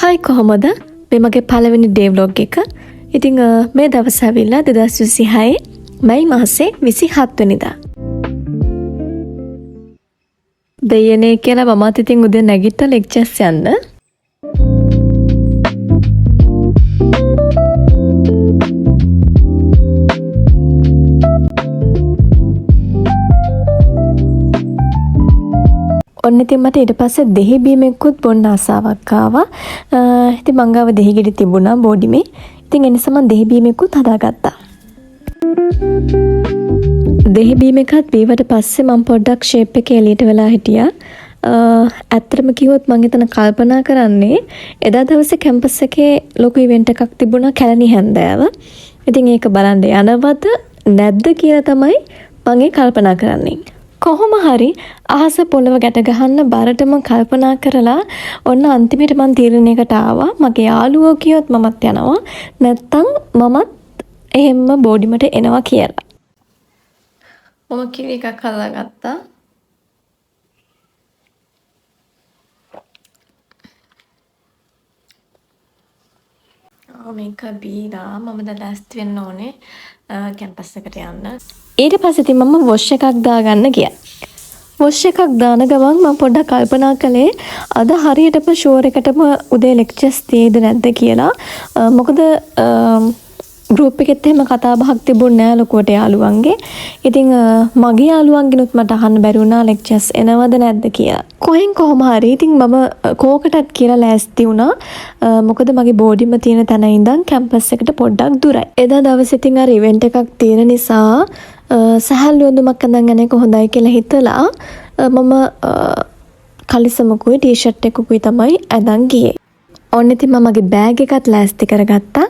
හයි කොහොමද? මේ මගේ පළවෙනි ඩේ ව්ලොග් එක. ඉතින් මේ දවස් ඇවිල්ලා 2026 මැයි මාසේ 27 වෙනිදා. දෙයනේ කියලා මමත් ඉතින් උදේ නැගිටලා ලෙක්චර්ස් යන්න. ඔන්න ඉතින් මට ඊට පස්සේ දෙහි බීමෙකුත් බොන්න ආසාවක් ආවා. ඉතින් මං ගාව දෙහි ගෙඩි තිබුණා බෝඩිමේ. ඉතින් ඒ නිසා මං දෙහි බීමෙකුත් හදාගත්තා. දෙහි බීම එකත් බීවට පස්සේ මං පොඩ්ඩක් ෂේප් එකේ එළියට වෙලා හිටියා. ඇත්තටම කිව්වොත් මං එතන කල්පනා කරන්නේ එදා දවසේ කැම්පස් එකේ ලොකු ඉවෙන්ට් එකක් තිබුණා කැලණි හැන්දෑව. ඉතින් ඒක බලන්න යනවද නැද්ද කියලා තමයි මං කල්පනා කරන්නේ. කොහොම හරි අහස පොළව ගැට ගහන්න බරටම කල්පනා කරලා ඔන්න අන්තිමට මං තීරණයකට ආවා මගේ යාළුවෝ කියොත් මමත් යනවා නැත්තම් මමත් එහෙම්ම බෝඩිමට එනවා කියලා. මම කිරි එකක් හදාගත්තා. මේක බීලා මම දැන් ලෑස්ති වෙන්න ඕනේ කැම්පස් එකට යන්න. ඊට පස්සේ ඉතින් මම වොෂ් එකක් දාගන්න ගියා. වොෂ් එකක් දාන ගමන් මම පොඩ්ඩක් කල්පනා කළේ අද හරියටම ෂුවර් එකටම උදේ ලෙක්චර්ස් තියෙයිද නැද්ද කියලා. මොකද ගෲප් එකෙත් එහෙම කතා බහක් තිබුණේ නැහැ ලොකුවට යාළුවන්ගේ. ඉතින් මගේ යාළුවන්ගෙනුත් මට අහන්න බැරි වුණා ලෙක්චර්ස් එනවද නැද්ද කියලා. කොහොම හරි ඉතින් මම කෝකටත් කියලා ලෑස්ති වුණා. මොකද මගේ බෝඩිම තියෙන තැන ඉඳන් කැම්පස් එකට පොඩ්ඩක් දුරයි. එදා දවසේ ඉතින් අර ඉවෙන්ට් එකක් තියෙන නිසා සහල් වඳුමක් අඳන් යන එක හොඳයි කියලා හිතලා මම කලිසමකුයි ටී-ෂර්ට් එකකුයි තමයි අඳන් ගියේ. ඔන්න ඉතින් මම මගේ බෑග් එකත් ලෑස්ති කරගත්තා.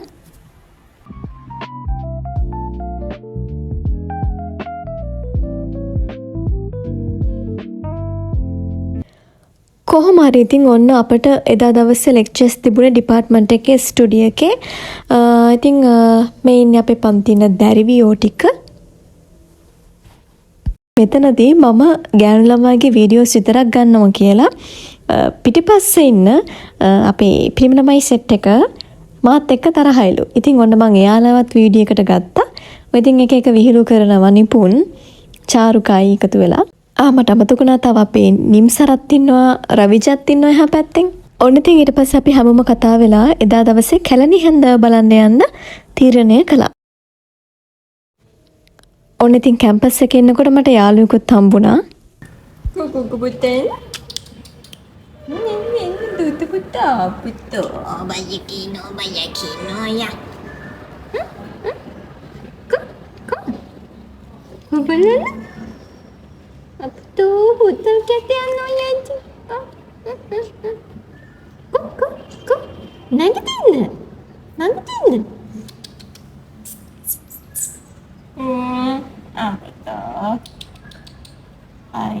කොහොම හරි ඉතින් ඔන්න අපිට එදා දවසේ ලෙක්චර්ස් තිබුණේ ඩිපාර්ට්මන්ට් එකේ ස්ටුඩියෝ එකේ. ඉතින් මේ ඉන්නේ අපේ පන්තින දැරිවියෝ ටික. මෙතනදී මම ගෑනු ළමයිගේ වීඩියෝස් විතරක් ගන්නවා කියලා පිටිපස්සේ ඉන්න අපේ පිරිමි ළමයි සෙට් එක මාත් එක්ක තරහයිලු. ඉතින් ඔන්න මම එයාලවත් වීඩියෝ එකට ගත්තා. ඔය ඉතින් එක එක විහිළු කරනවා නිපුන් චාරුකායි එකතු වෙලා. මට අමතකුණා තව අපේ නිම්සරත් ඉන්නවා රවිජත් ඉන්නවා එහා පැත්තෙන්. ඔන්න ඉතින් ඊට පස්සේ අපි හැමෝම කතා වෙලා එදා දවසේ කැලණි හැන්දෑව බලන්න යන්න තීරණය කළා. ඔන්න ඉතින් කැම්පස් එකේ ඉන්නකොට මට යාළුවෙකුත් හම්බුණා. කුකු පුතෙන් දුතු පුතා පුතෝ බයකිනෝ යා. බලන්න Tuh, hutan kita noya tu. Kok. Nanti betul. Apa tu? Ai.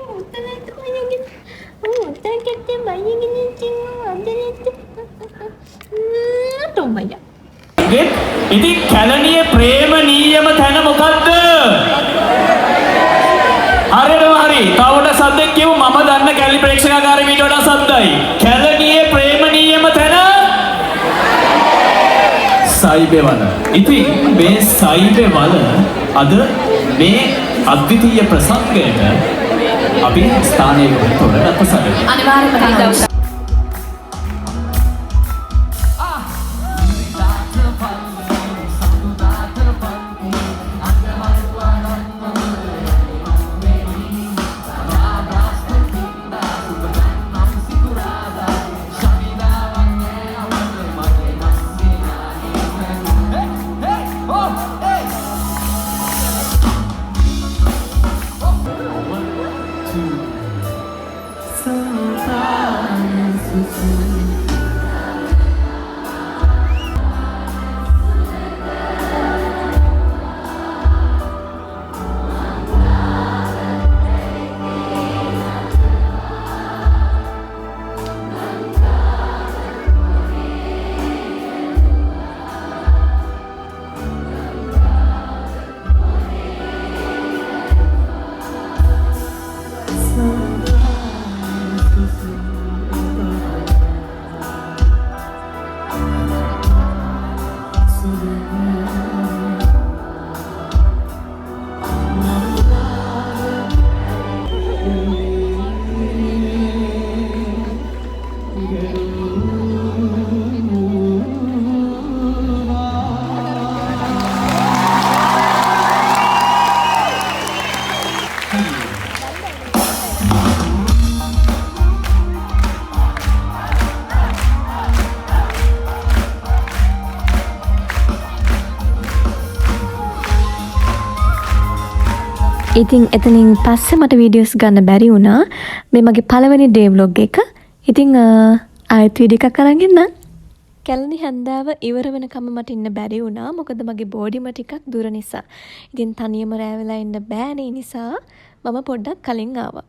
Hutan itu banyak gitu. Hutan kita banyak gini cinggu. Ada itu. Tuh banyak. ඉතින් කැලණියේ ප්‍රේමනීයම තැන මොකද්ද? හරියටම හරි. තවට සද්දෙක් කියමු මම දන්න කැලණි ප්‍රේක්ෂකාගාරේ මීට වඩා සද්දයි. කැලණියේ ප්‍රේමනීයම තැන සයිබේවල. ඉතින් මේ සයිබේවල අද මේ අද්විතීය ප්‍රසංගයට අපි ස්ථානයකට තෝරගත්ත සැරේ. අනිවාර්යයෙන්ම ඉතින් එතනින් පස්සේ මට වීඩියෝස් ගන්න බැරි වුණා. මේ මගේ පළවෙනි ඩේ ව්ලොග් එක. ඉතින් ආයෙත් වීඩියෝ එකක් අරන් එන්න. කැලණි හැන්දාව ඉවර වෙනකම් මට ඉන්න බැරි වුණා. මොකද මගේ බෝඩිම ටිකක් දුර නිසා. ඉතින් තනියම රැ වෙලා ඉන්න බෑනේ නිසා මම පොඩ්ඩක් කලින් ආවා.